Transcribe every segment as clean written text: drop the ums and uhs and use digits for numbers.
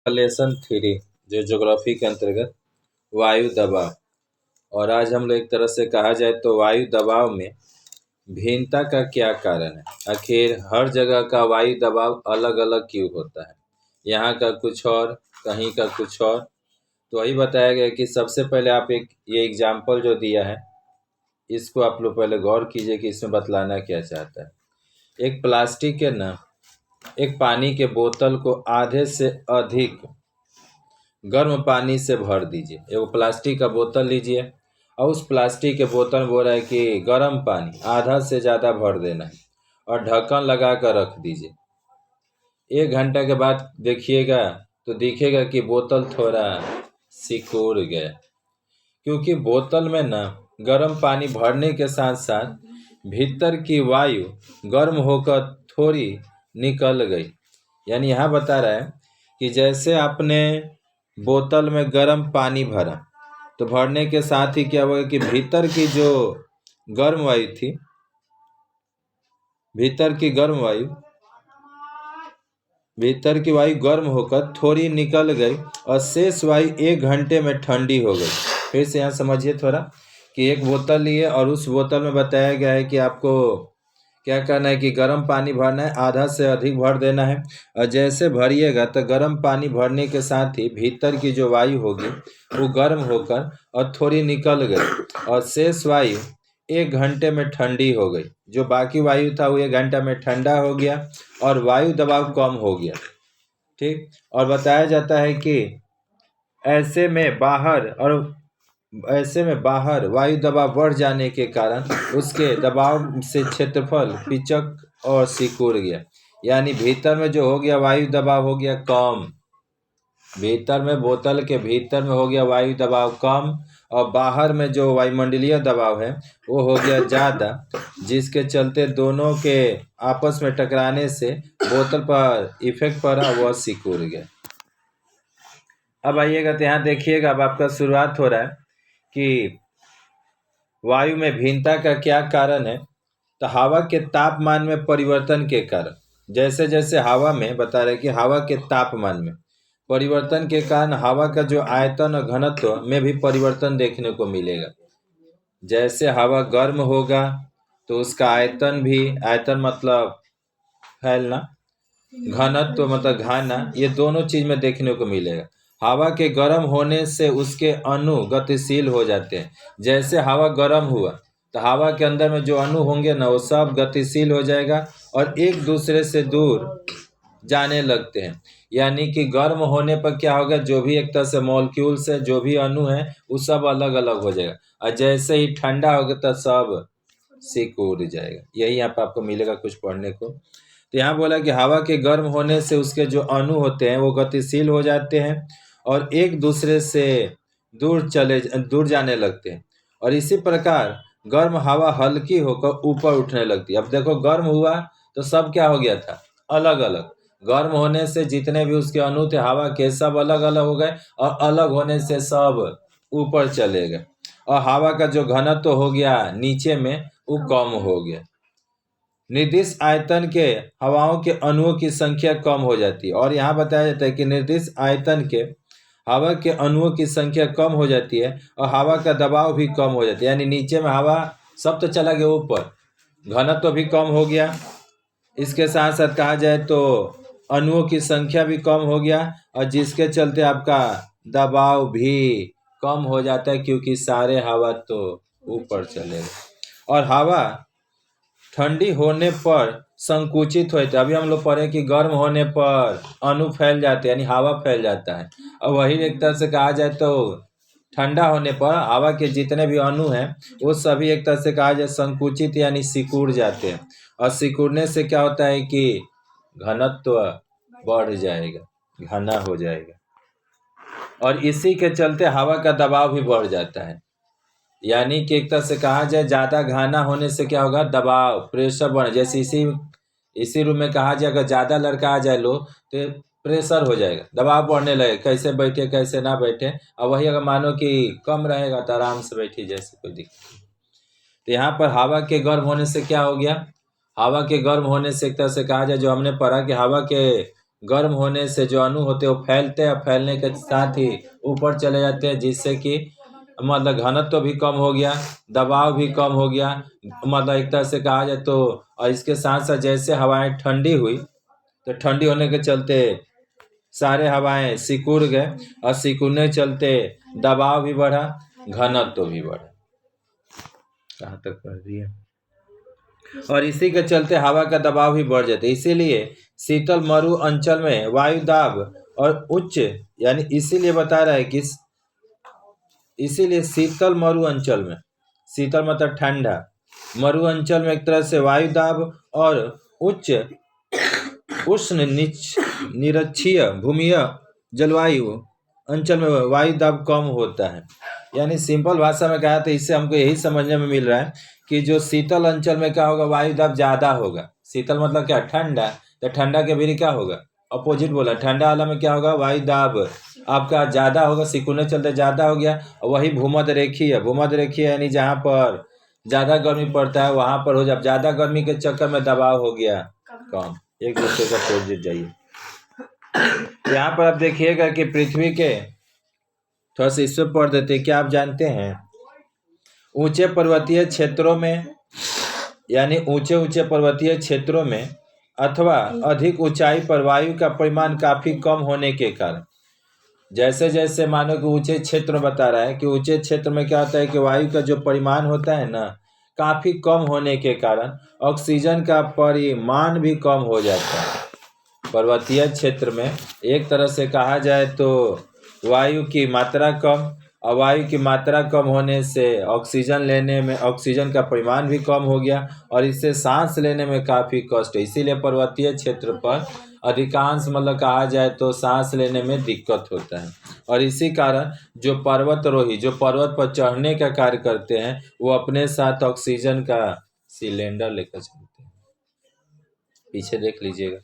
Lesson 3 जो geography के अंतर्गत वायु दबाव। और आज हम लोग एक तरह से कहा जाए तो वायु दबाव में भिन्नता का क्या कारण है। आखिर हर जगह का वायु दबाव अलग अलग क्यों होता है, यहाँ का कुछ और कहीं का कुछ और। तो वही बताया गया कि सबसे पहले आप ये एग्जाम्पल जो दिया है इसको आप लोग पहले गौर कीजिए कि इसमें बतलाना क्या चाहता है। एक प्लास्टिक के ना एक पानी के बोतल को आधे से अधिक गर्म पानी से भर दीजिए। एगो प्लास्टिक का बोतल लीजिए और उस प्लास्टिक के बोतल में बोल रहा है कि गर्म पानी आधा से ज़्यादा भर देना है और ढक्कन लगा कर रख दीजिए। 1 घंटा के बाद देखिएगा तो दिखेगा कि बोतल थोड़ा सिकुड़ गया, क्योंकि बोतल में ना गर्म पानी भरने के साथ साथ भीतर की वायु गर्म होकर थोड़ी निकल गई। यानी यहाँ बता रहा है कि जैसे आपने बोतल में गर्म पानी भरा तो भरने के साथ ही क्या हुआ कि भीतर की जो गर्म वायु थी, भीतर की वायु गर्म होकर थोड़ी निकल गई और शेष वायु 1 घंटे में ठंडी हो गई। फिर से यहाँ समझिए थोड़ा कि एक बोतल लिए और उस बोतल में बताया गया है कि आपको क्या करना है कि गर्म पानी भरना है, आधा से अधिक भर देना है। और जैसे भरिएगा तो गर्म पानी भरने के साथ ही भीतर की जो वायु होगी वो गर्म होकर और थोड़ी निकल गई और शेष वायु 1 घंटे में ठंडी हो गई। जो बाकी वायु था वो 1 घंटा में ठंडा हो गया और वायु दबाव कम हो गया। ठीक। और बताया जाता है कि ऐसे में बाहर वायु दबाव बढ़ जाने के कारण उसके दबाव से क्षेत्रफल पिचक और सिकुड़ गया। यानी भीतर में जो हो गया वायु दबाव हो गया कम, भीतर में बोतल के भीतर में हो गया वायु दबाव कम और बाहर में जो वायुमंडलीय दबाव है वो हो गया ज़्यादा, जिसके चलते दोनों के आपस में टकराने से बोतल पर इफेक्ट पड़ा, वह सिकुड़ गया। अब आइएगा तो यहाँ देखिएगा, अब आपका शुरुआत हो रहा है कि वायु में भिन्नता का क्या कारण है। तो हवा के तापमान में परिवर्तन के कारण, जैसे जैसे हवा में बता रहे कि हवा के तापमान में परिवर्तन के कारण हवा का जो आयतन और घनत्व में भी परिवर्तन देखने को मिलेगा। जैसे हवा गर्म होगा तो उसका आयतन मतलब फैलना, घनत्व मतलब घाना, ये दोनों चीज में देखने को मिलेगा। हवा के गर्म होने से उसके अणु गतिशील हो जाते हैं। जैसे हवा गर्म हुआ तो हवा के अंदर में जो अणु होंगे ना वो सब गतिशील हो जाएगा और एक दूसरे से दूर जाने लगते हैं। यानी कि गर्म होने पर क्या होगा, जो भी एक तरह से मॉलिक्यूल्स है, जो भी अणु है, वो सब अलग अलग हो जाएगा और जैसे ही ठंडा होगा तो सब सिकुड़ जाएगा। यही यहाँ पर आपको मिलेगा कुछ पढ़ने को। तो यहाँ बोला कि हवा के गर्म होने से उसके जो अणु होते हैं वो गतिशील हो जाते हैं और एक दूसरे से दूर जाने लगते हैं। और इसी प्रकार गर्म हवा हल्की होकर ऊपर उठने लगती है। अब देखो गर्म हुआ तो सब क्या हो गया था, अलग अलग। गर्म होने से जितने भी उसके अणु थे हवा के सब अलग अलग हो गए और अलग होने से सब ऊपर चले गए और हवा का जो घनत्व हो गया नीचे में वो कम हो गया। निर्दिष्ट आयतन के हवाओं के अणुओं की संख्या कम हो जाती है। और यहाँ बताया जाता है कि निर्दिष्ट आयतन के हवा के अणुओं की संख्या कम हो जाती है और हवा का दबाव भी कम हो जाता है। यानी नीचे में हवा सब तो चला गया ऊपर, घनत्व भी कम हो गया। इसके साथ साथ कहा जाए तो अणुओं की संख्या भी कम हो गया और जिसके चलते आपका दबाव भी कम हो जाता है, क्योंकि सारे हवा तो ऊपर चले गए। और हवा ठंडी होने पर संकुचित होते। अभी हम लोग पढ़े कि गर्म होने पर अणु फैल जाते हैं, यानी हवा फैल जाता है। और वही एक तरह से कहा जाए तो ठंडा होने पर हवा के जितने भी अणु हैं वो सभी एक तरह से कहा जाए संकुचित यानी सिकुड़ जाते हैं। और सिकुड़ने से क्या होता है कि घनत्व बढ़ जाएगा, घना हो जाएगा और इसी के चलते हवा का दबाव भी बढ़ जाता है। यानी कि एक तरह से कहा जाए ज़्यादा घाना होने से क्या होगा, दबाव प्रेशर बढ़, जैसे इसी रूम में कहा जाए अगर ज़्यादा लड़का आ जाए लो तो प्रेशर हो जाएगा, दबाव बढ़ने लगे, कैसे बैठे कैसे ना बैठे। और वही अगर मानो कि कम रहेगा तो आराम से बैठिए, जैसे कोई दिक्कत नहीं। तो यहाँ पर हवा के गर्म होने से क्या हो गया, हवा के गर्म होने से एक तरह से कहा जाए जो हमने पढ़ा कि हवा के गर्म होने से जो अणु होते हैं वो फैलते हैं, फैलने के साथ ही ऊपर चले जाते हैं, जिससे कि मतलब घनत्व तो भी कम हो गया, दबाव भी कम हो गया। मतलब एक तरह से कहा जाए तो, और इसके साथ साथ जैसे हवाएं ठंडी हुई तो ठंडी होने के चलते सारे हवाएं सिकुड़ गए, और सिकुड़ने के चलते दबाव भी बढ़ा, घनत्व भी बढ़ा। कहाँ तक पढ़ रही है? और इसी के चलते हवा का दबाव भी बढ़ जाता है। इसीलिए शीतल मरु अंचल में वायु दाब और उच्च, यानी इसीलिए बता रहा है कि इसीलिए शीतल मरु अंचल में, शीतल मतलब ठंडा, मरु अंचल में एक तरह से वायु दाब और उच्च उष्ण निरक्षीय भूमीय जलवायु अंचल में वायु दाब कम होता है। यानी सिंपल भाषा में कहा तो इससे हमको यही समझने में मिल रहा है कि जो शीतल अंचल में क्या होगा, वायु दाब ज्यादा होगा। शीतल मतलब क्या, ठंडा, तो ठंडा के भी क्या होगा, अपोजिट बोला, ठंडा वाला में क्या होगा, वायु दाब आपका ज्यादा होगा, सिकुड़ने चलते ज्यादा हो गया। और वही भूमध्य रेखीय यानी जहाँ पर ज्यादा गर्मी पड़ता है वहां पर हो जाए, ज्यादा गर्मी के चक्कर में दबाव हो गया कम। एक दूसरे का अपोजिट जाइए। यहाँ पर आप देखिएगा कि पृथ्वी के, थोड़ा सा इसमें पढ़ देते, क्या आप जानते हैं ऊंचे पर्वतीय क्षेत्रों में, यानी ऊंचे ऊंचे पर्वतीय क्षेत्रों में अथवा अधिक ऊंचाई पर वायु का परिमाण काफी कम होने के कारण, जैसे जैसे मानो कि ऊंचे क्षेत्र में बता रहा है कि ऊंचे क्षेत्र में क्या होता है कि वायु का जो परिमाण होता है ना, काफी कम होने के कारण ऑक्सीजन का परिमाण भी कम हो जाता है। पर्वतीय क्षेत्र में एक तरह से कहा जाए तो वायु की मात्रा कम, और वायु की मात्रा कम होने से ऑक्सीजन लेने में, ऑक्सीजन का परिमाण भी कम हो गया, और इससे सांस लेने में काफ़ी कष्ट है। इसीलिए पर्वतीय क्षेत्र पर अधिकांश मतलब कहा जाए तो सांस लेने में दिक्कत होता है। और इसी कारण जो पर्वतारोही जो पर्वत पर चढ़ने का कार्य करते हैं वो अपने साथ ऑक्सीजन का सिलेंडर लेकर चलते हैं। पीछे देख लीजिएगा,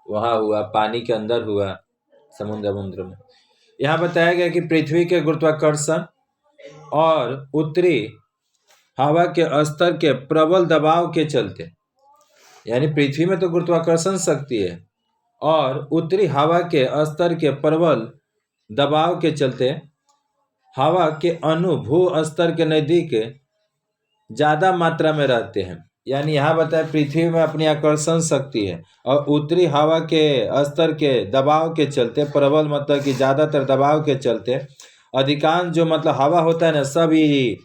वहाँ हुआ, पानी के अंदर हुआ, समुद्र में। यहाँ बताया गया कि पृथ्वी के गुरुत्वाकर्षण और उत्तरी हवा के स्तर के प्रबल दबाव के चलते, यानी पृथ्वी में तो गुरुत्वाकर्षण शक्ति है, और उत्तरी हवा के स्तर के प्रबल दबाव के चलते हवा के अणु भू स्तर के नजदीक ज्यादा मात्रा में रहते हैं। यानी यहाँ बताया पृथ्वी में अपनी आकर्षण शक्ति है, और उत्तरी हवा के स्तर के दबाव के चलते, प्रबल मतलब कि ज़्यादातर दबाव के चलते अधिकांश जो मतलब हवा होता है ना, सभी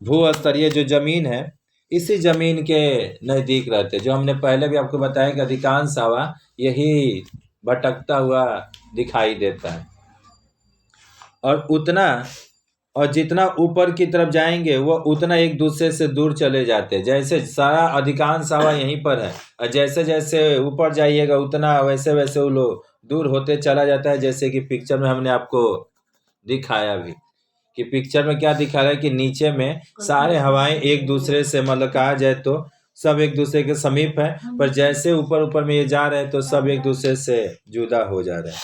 भू स्तरीय जो जमीन है इसी जमीन के नज़दीक रहते हैं। जो हमने पहले भी आपको बताया कि अधिकांश हवा यही भटकता हुआ दिखाई देता है, और जितना ऊपर की तरफ जाएंगे वो उतना एक दूसरे से दूर चले जाते हैं। जैसे सारा अधिकांश हवा यहीं पर है, और जैसे जैसे ऊपर जाइएगा उतना वैसे वैसे वो लोग दूर होते चला जाता है। जैसे कि पिक्चर में हमने आपको दिखाया भी कि पिक्चर में क्या दिखा रहा है कि नीचे में सारे हवाएं एक दूसरे से मतलब कहा जाए तो सब एक दूसरे के समीप है, पर जैसे ऊपर ऊपर में ये जा रहे हैं तो सब एक दूसरे से जुदा हो जा रहे हैं।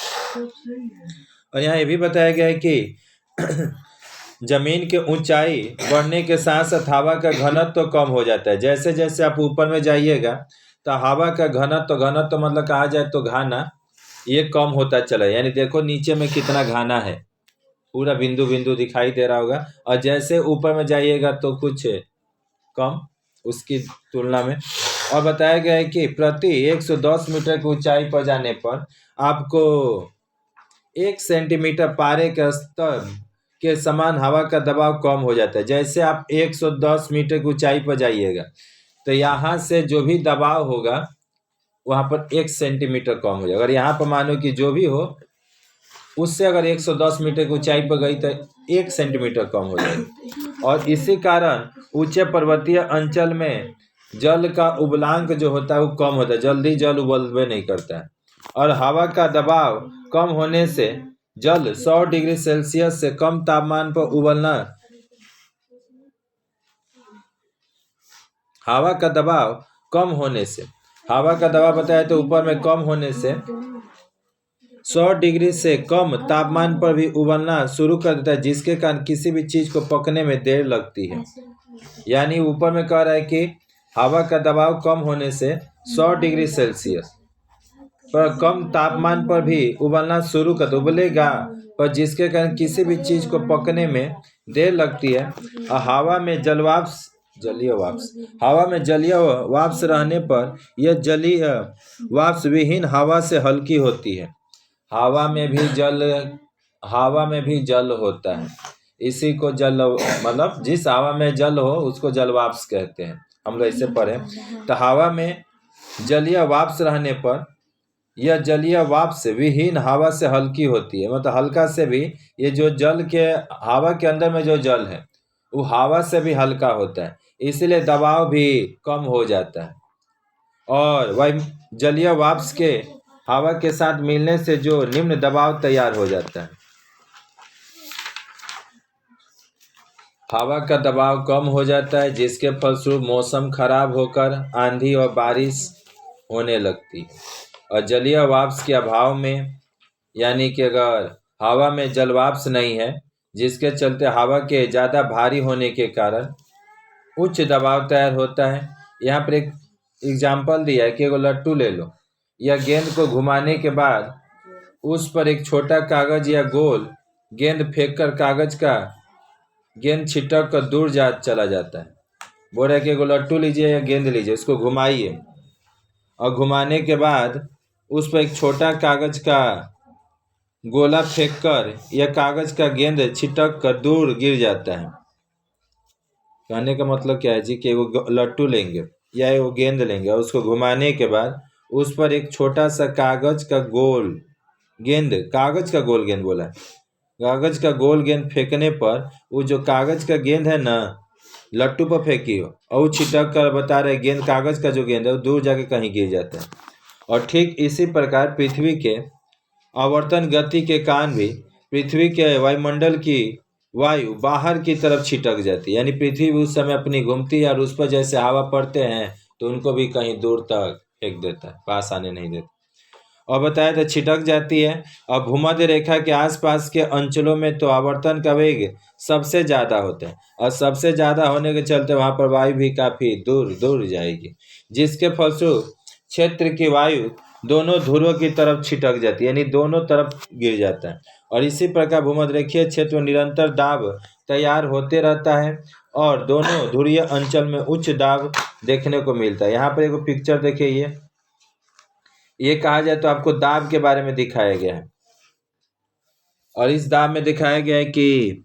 और यहाँ ये भी बताया गया है कि जमीन के ऊंचाई बढ़ने के साथ साथ हवा का घनत्व तो कम हो जाता है। जैसे जैसे आप ऊपर में जाइएगा तो हवा का घनत्व मतलब कहा जाए तो घाना, ये कम होता चला। यानी देखो नीचे में कितना घाना है, पूरा बिंदु बिंदु दिखाई दे रहा होगा, और जैसे ऊपर में जाइएगा तो कुछ कम उसकी तुलना में। और बताया गया है कि प्रति 110 मीटर की ऊंचाई पर जाने पर आपको 1 सेंटीमीटर पारे के स्तर के समान हवा का दबाव कम हो जाता है। जैसे आप 110 मीटर की ऊंचाई पर जाइएगा तो यहाँ से जो भी दबाव होगा वहाँ पर 1 सेंटीमीटर कम हो जाएगा। अगर यहाँ पर मानो कि जो भी हो उससे अगर 110 मीटर की ऊंचाई पर गई तो 1 सेंटीमीटर कम हो जाएगा। और इसी कारण ऊंचे पर्वतीय अंचल में जल का उबलांक जो होता है वो कम होता है, जल्दी जल उबलबे नहीं करता है। और हवा का दबाव कम होने से जल 100 डिग्री सेल्सियस से कम तापमान पर उबलना, हवा का दबाव कम होने से, हवा का दबाव बताया तो ऊपर में कम होने से 100 डिग्री से कम तापमान पर भी उबलना शुरू कर देता है, जिसके कारण किसी भी चीज को पकने में देर लगती है। यानी ऊपर में कह रहा है कि हवा का दबाव कम होने से 100 डिग्री सेल्सियस पर कम तापमान पर भी उबलना शुरू कर उबलेगा, पर जिसके कारण किसी भी चीज को पकने में देर लगती है। और हवा में जलीय वाष्प रहने पर यह जलीय वाष्प विहीन हवा से हल्की होती है। हवा में भी जल होता है, इसी को जल मतलब जिस हवा में जल हो उसको जल वाष्प कहते हैं, हम लोग इसे पढ़े। तो हवा में जलीय वाष्प रहने पर यह जलीय वाष्प विहीन हवा से हल्की होती है, मतलब हल्का से भी ये जो जल के हवा के अंदर में जो जल है वो हवा से भी हल्का होता है, इसलिए दबाव भी कम हो जाता है। और वह जलीय वाष्प के हवा के साथ मिलने से जो निम्न दबाव तैयार हो जाता है। हवा का दबाव कम हो जाता है, जिसके फलस्वरूप मौसम खराब होकर आंधी और बारिश होने लगती है। और जलीय वाष्प के अभाव में, यानी कि अगर हवा में जल वाष्प नहीं है, जिसके चलते हवा के ज़्यादा भारी होने के कारण उच्च दबाव तैयार होता है। यहाँ पर एक एग्जाम्पल दिया है कि एगो लट्टू ले लो, या गेंद को घुमाने के बाद उस पर एक छोटा कागज या गोल गेंद फेंककर कागज का गेंद छिटक कर दूर चला जाता है। बोल रहे कि एगो लट्टू लीजिए या गेंद लीजिए, उसको घुमाइए और घुमाने के बाद उस पर एक छोटा कागज का गोला फेंककर यह कागज का गेंद छिटक कर दूर गिर जाता है। कहने का मतलब क्या है जी कि वो लट्टू लेंगे या वो गेंद लेंगे और उसको घुमाने के बाद उस पर एक छोटा सा कागज का गोल गेंद बोला है, कागज का गोल गेंद फेंकने पर वो जो कागज का गेंद है ना, लट्टू पर फेंकी हो और वो छिटक कर बता रहे गेंद कागज का जो गेंद है वो दूर जाके कहीं गिर जाता है। और ठीक इसी प्रकार पृथ्वी के आवर्तन गति के कारण भी पृथ्वी के वायुमंडल की वायु बाहर की तरफ छिटक जाती है, यानी पृथ्वी उस समय अपनी घूमती है और उस पर जैसे हवा पड़ते हैं तो उनको भी कहीं दूर तक फेंक देता है, पास आने नहीं देता। और बताया तो छिटक जाती है। और भूमध्य रेखा के आसपास के अंचलों में तो आवर्तन का वेग सबसे ज़्यादा होता है, और सबसे ज़्यादा होने के चलते वहाँ पर वायु भी काफ़ी दूर दूर जाएगी, जिसके फलस्वरूप क्षेत्र की वायु दोनों ध्रुवों की तरफ छिटक जाती है, यानी दोनों तरफ गिर जाता है। और इसी प्रकार भूमध्यरेखीय क्षेत्र में निरंतर दाब तैयार होते रहता है और दोनों ध्रुवीय अंचल में उच्च दाब देखने को मिलता है। यहाँ पर एक पिक्चर देखिए, ये कहा जाए तो आपको दाब के बारे में दिखाया गया है, और इस दाब में दिखाया गया है कि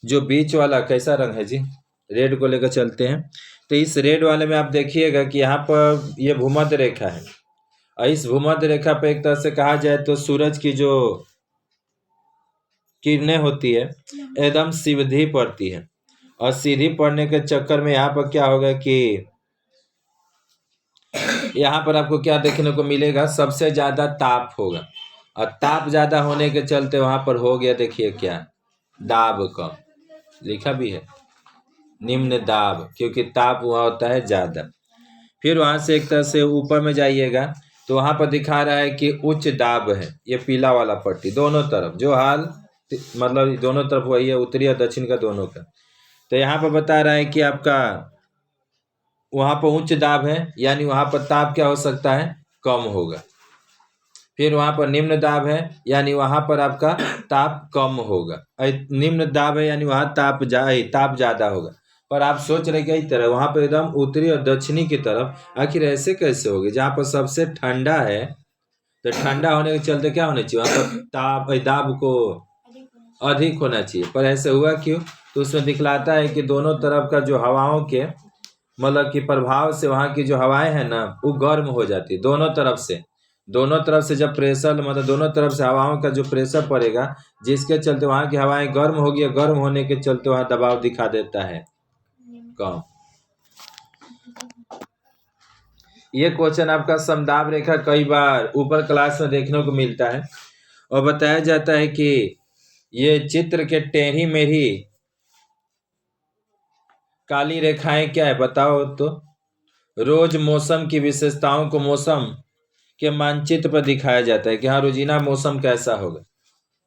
जो बीच वाला कैसा रंग है जी, रेड को लेकर चलते हैं। तो इस रेड वाले में आप देखिएगा कि यहाँ पर ये भूमध्य रेखा है, और इस भूमध्य रेखा पर एक तरह से कहा जाए तो सूरज की जो किरणें होती है एकदम सीधी पड़ती है, और सीधी पड़ने के चक्कर में यहाँ पर क्या होगा कि यहाँ पर आपको क्या देखने को मिलेगा, सबसे ज़्यादा ताप होगा, और ताप ज़्यादा होने के चलते वहाँ पर हो गया, देखिए क्या दाब कम लिखा भी है, निम्न दाब, क्योंकि ताप वहाँ होता है ज़्यादा। फिर वहाँ से एक तरह से ऊपर में जाइएगा तो वहाँ पर दिखा रहा है कि उच्च दाब है, ये पीला वाला पट्टी दोनों तरफ, जो हाल मतलब दोनों तरफ वही है, उत्तरी और दक्षिण का दोनों का। तो यहाँ पर बता रहा है कि आपका वहाँ पर उच्च दाब है, यानी वहाँ पर ताप क्या हो सकता है, कम होगा। फिर वहाँ पर निम्न दाब है, यानी वहाँ पर आपका ताप कम होगा। निम्न दाब है यानी वहाँ ताप ज़्यादा होगा। पर आप सोच रहे कि तरह वहाँ पर एकदम उत्तरी और दक्षिणी की तरफ, आखिर ऐसे कैसे होगी, जहाँ पर सबसे ठंडा है तो ठंडा होने के चलते क्या होना चाहिए, वहाँ पर दाब को अधिक होना चाहिए, पर ऐसे हुआ क्यों, तो उसमें दिखलाता है कि दोनों तरफ का जो हवाओं के मतलब कि प्रभाव से वहाँ की जो हवाएं हैं ना वो गर्म हो जाती है दोनों तरफ से जब प्रेशर मतलब दोनों तरफ से हवाओं का जो प्रेशर पड़ेगा, जिसके चलते वहाँ की हवाएं गर्म होगी, गर्म होने के चलते वहाँ दबाव दिखा देता है कम। ये क्वेश्चन आपका समदाब रेखा कई बार ऊपर क्लास में देखने को मिलता है, और बताया जाता है कि ये चित्र के टेढ़ी मेढ़ी काली रेखाएं क्या है बताओ तो। रोज मौसम की विशेषताओं को मौसम के मानचित्र पर दिखाया जाता है कि हाँ रोजीना मौसम कैसा होगा।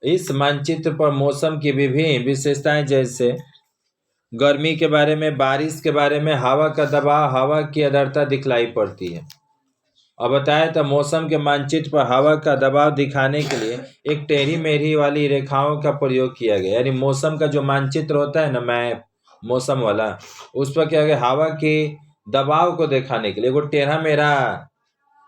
इस मानचित्र पर मौसम की विभिन्न विशेषताएं जैसे गर्मी के बारे में, बारिश के बारे में, हवा का दबाव, हवा की आर्द्रता दिखलाई पड़ती है। और बताया था मौसम के मानचित्र पर हवा का दबाव दिखाने के लिए एक टेढ़ी मेढ़ी वाली रेखाओं का प्रयोग किया गया। यानी मौसम का जो मानचित्र होता है ना, मैप मौसम वाला, उस पर क्या गया, हवा के दबाव को दिखाने के लिए वो टेढ़ा मेढ़ा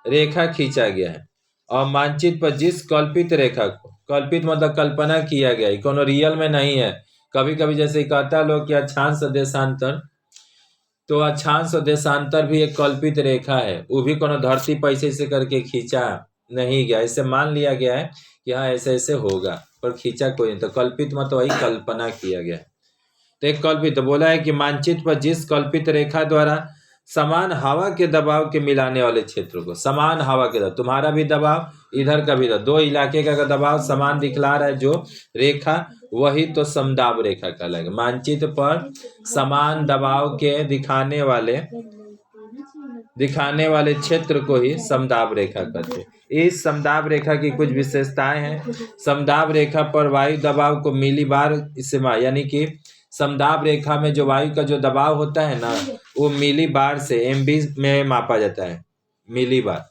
रेखा खींचा गया है। और मानचित्र पर जिस कल्पित रेखा को, कल्पित मतलब कल्पना किया गया है, कोनो रियल में नहीं है। कभी कभी जैसे कहता लोग कि अक्षांश देशांतर, तो अक्षांश और देशांतर भी एक कल्पित रेखा है, वो भी कोनो धरती पर ऐसे करके खींचा नहीं गया। इससे मान लिया गया है कि हाँ ऐसे ऐसे होगा, पर खींचा कोई नहीं। तो कल्पित मतलब वही कल्पना किया गया। तो एक कल्पित तो बोला है कि मानचित्र पर जिस कल्पित रेखा द्वारा समान हवा के दबाव के मिलाने वाले क्षेत्र को, समान हवा के दबाव, तुम्हारा भी दबाव इधर का भी दबाव, दो इलाके का दबाव समान दिखला रहा है जो रेखा, वही तो समदाब रेखा कहलाएगा। मानचित्र पर समान दबाव के दिखाने वाले क्षेत्र को ही समदाब रेखा कहते हैं। इस समदाब रेखा की कुछ विशेषताएं हैं। समदाब रेखा पर वायु दबाव को मिलीबार से, यानी कि समदाब रेखा में जो वायु का जो दबाव होता है ना, वो मिलीबार से, एमबी में मापा जाता है, मिलीबार।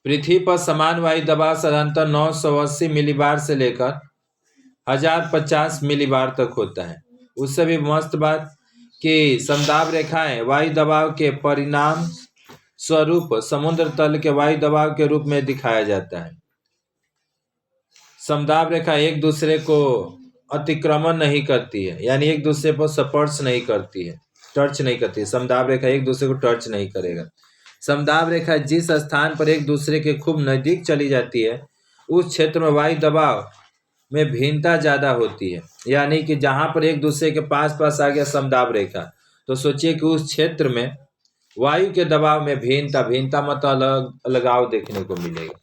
पृथ्वी पर समान वायु दबाव साधारणतः 980 मिलीबार से लेकर 1050 मिलीबार तक होता है। उससे भी मस्त बात कि समदाब रेखाएं वायु दबाव के परिणाम स्वरूप समुद्र तल के वायु दबाव के रूप में दिखाया जाता है। समदाब रेखा एक दूसरे को अतिक्रमण नहीं करती है, यानी एक दूसरे पर स्पर्श नहीं करती है, टच नहीं करती है। समदाब रेखा एक दूसरे को टच नहीं करेगा। समदाब रेखा जिस स्थान पर एक दूसरे के खूब नजदीक चली जाती है, उस क्षेत्र में वायु दबाव में भिन्नता ज्यादा होती है। यानी कि जहां पर एक दूसरे के पास पास आ गया समदाब रेखा, तो सोचिए कि उस क्षेत्र में वायु के दबाव में भिन्नता मतलब अलगाव देखने को मिलेगा।